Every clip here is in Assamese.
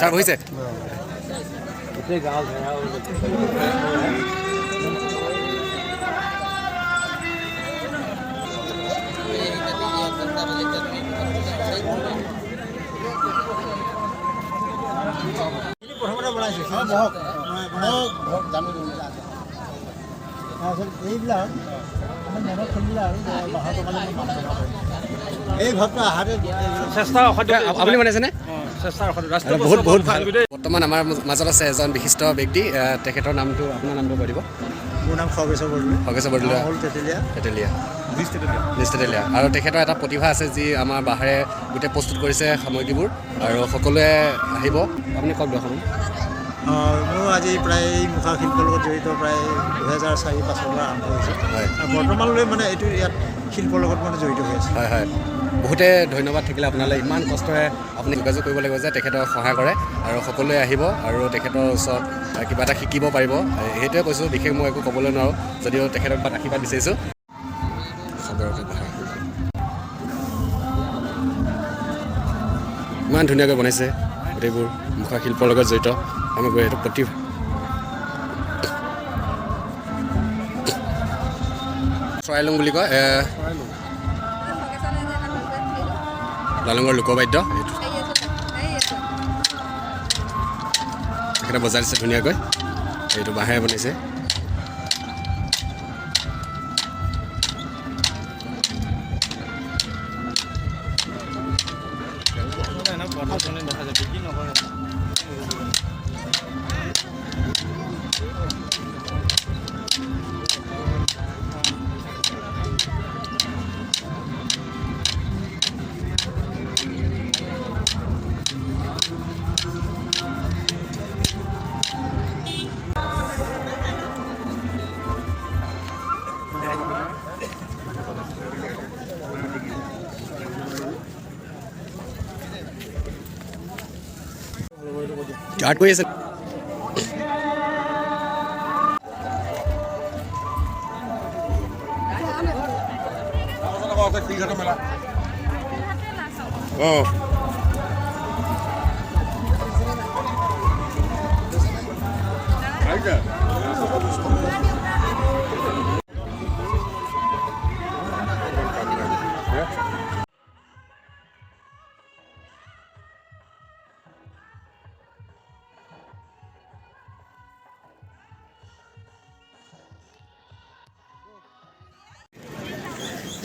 চাৰ হৈছে এইবিলাক মনত খেলিলে আৰু এই ঘৰটো আহাৰে চেষ্টা আপুনি বনাইছেনে চেষ্টাৰ বহুত বহুত ভাল বৰ্তমান আমাৰ মাজত আছে এজন বিশিষ্ট ব্যক্তি তেখেতৰ নামটো আপোনাৰ নামটো কৈ দিব মোৰ নাম খগেশ্বৰ বৰদলৈ হ'ল তেতেলীয়া আৰু তেখেতৰ এটা প্ৰতিভা আছে যি আমাৰ বাঁহেৰে গোটেই প্ৰস্তুত কৰিছে সামগ্ৰীবোৰ আৰু সকলোৱে আহিব আপুনি কওক দেখোন মোৰ আজি প্ৰায় মুখা শিল্পৰ লগত জড়িত প্ৰায় 2004-5 পৰা আৰম্ভ হৈছে হয় বৰ্তমানলৈ মানে এইটো ইয়াত শিল্পৰ লগত মানে জড়িত হৈ আছে হয় হয় বহুতে ধন্যবাদ থাকিলে আপোনালৈ ইমান কষ্টৰে আপুনি যোগাযোগ কৰিব লাগিব যে তেখেতক সহায় কৰে আৰু সকলোৱে আহিব আৰু তেখেতৰ ওচৰত কিবা এটা শিকিব পাৰিব সেইটোৱে কৈছোঁ বিশেষ মই একো ক'বলৈ নোৱাৰোঁ যদিও তেখেতক আশীৰ্বাদ বিচাৰিছোঁ ইমান ধুনীয়াকৈ বনাইছে গোটেইবোৰ মুখা শিল্পৰ লগত জড়িত সামগ্ৰী এইটো প্ৰতিভা চৰাইলং বুলি কয় লালুঙৰ লোকবাদ্য তেখেতে বজাই দিছে ধুনীয়াকৈ এইটো বাঁহেৰে বনাইছে আৰ্ট কৰি আছে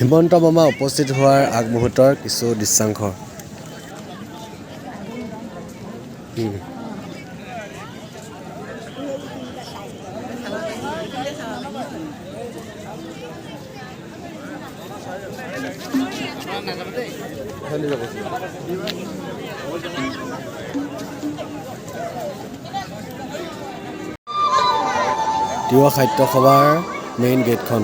হিমন্ত মামা উপস্থিত হোৱাৰ আগমুহূৰ্তৰ কিছু দৃশ্যাংশ তিৱা সাহিত্য সভাৰ মেইন গেটখন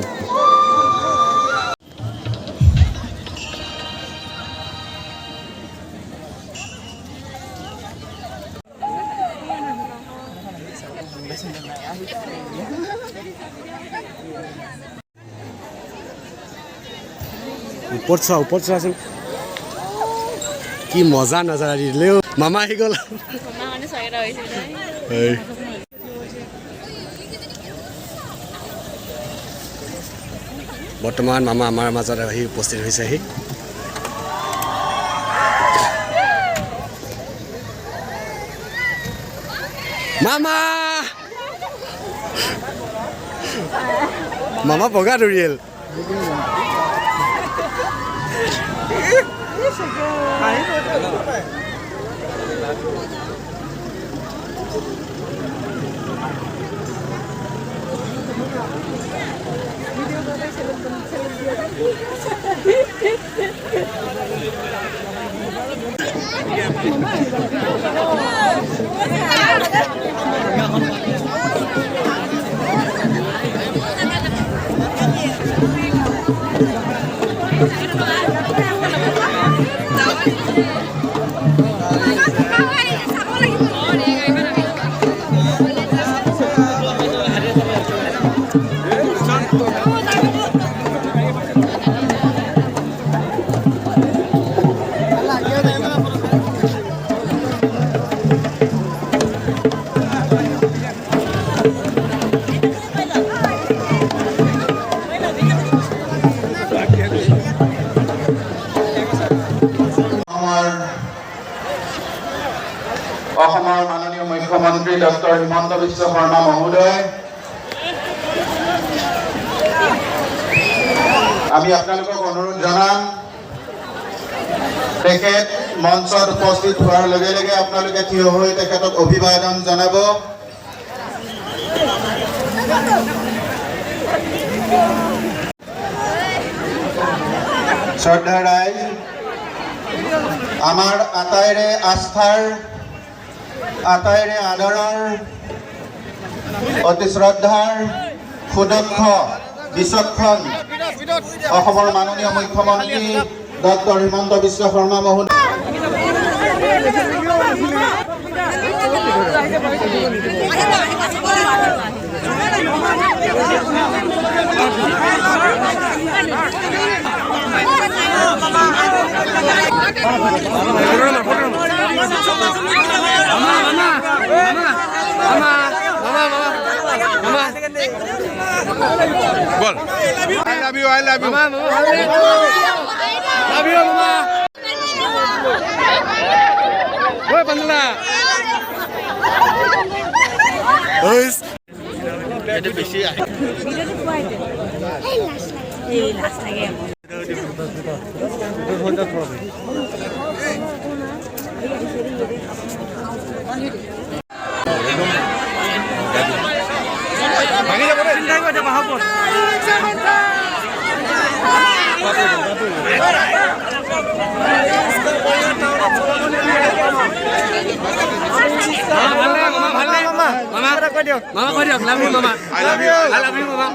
ওপৰত চোৱাচোন কি মজা নজাৰা দিলেও মামা আহি গ'ল বৰ্তমান মামা আমাৰ মাজত আহি উপস্থিত হৈছেহি মামা মামা বগা ধৰিয়েল অসমৰ মাননীয় মুখ্যমন্ত্ৰী ডক্টৰ হিমন্ত বিশ্ব শৰ্মা মহোদয়, আমি আপোনালোকক অনুৰোধ জনাম তেখেত মঞ্চত উপস্থিত হোৱাৰ লগে লগে আপোনালোকে থিয় হৈ তেখেতক অভিবাদন জনাব। শ্ৰদ্ধা ৰাইজ, আমাৰ আটাইৰে আস্থাৰ, আটাইৰে আদৰৰ, অতি শ্ৰদ্ধাৰ, সুদক্ষ, বিচক্ষণ অসমৰ মাননীয় মুখ্যমন্ত্ৰী ডক্টৰ হিমন্ত বিশ্ব শৰ্মা মহোদয়। বল I love you, I love you. মামা লাভ ইউ মামা ওই বান্দলা ওইস এটা বেশি এই লাস্ট লাগে ভাঙি যাব রে চিন্তা করতে বাহাব মামা কৈ দিয়ক লাভ ইউ মামা আই লাভ ইউ মামা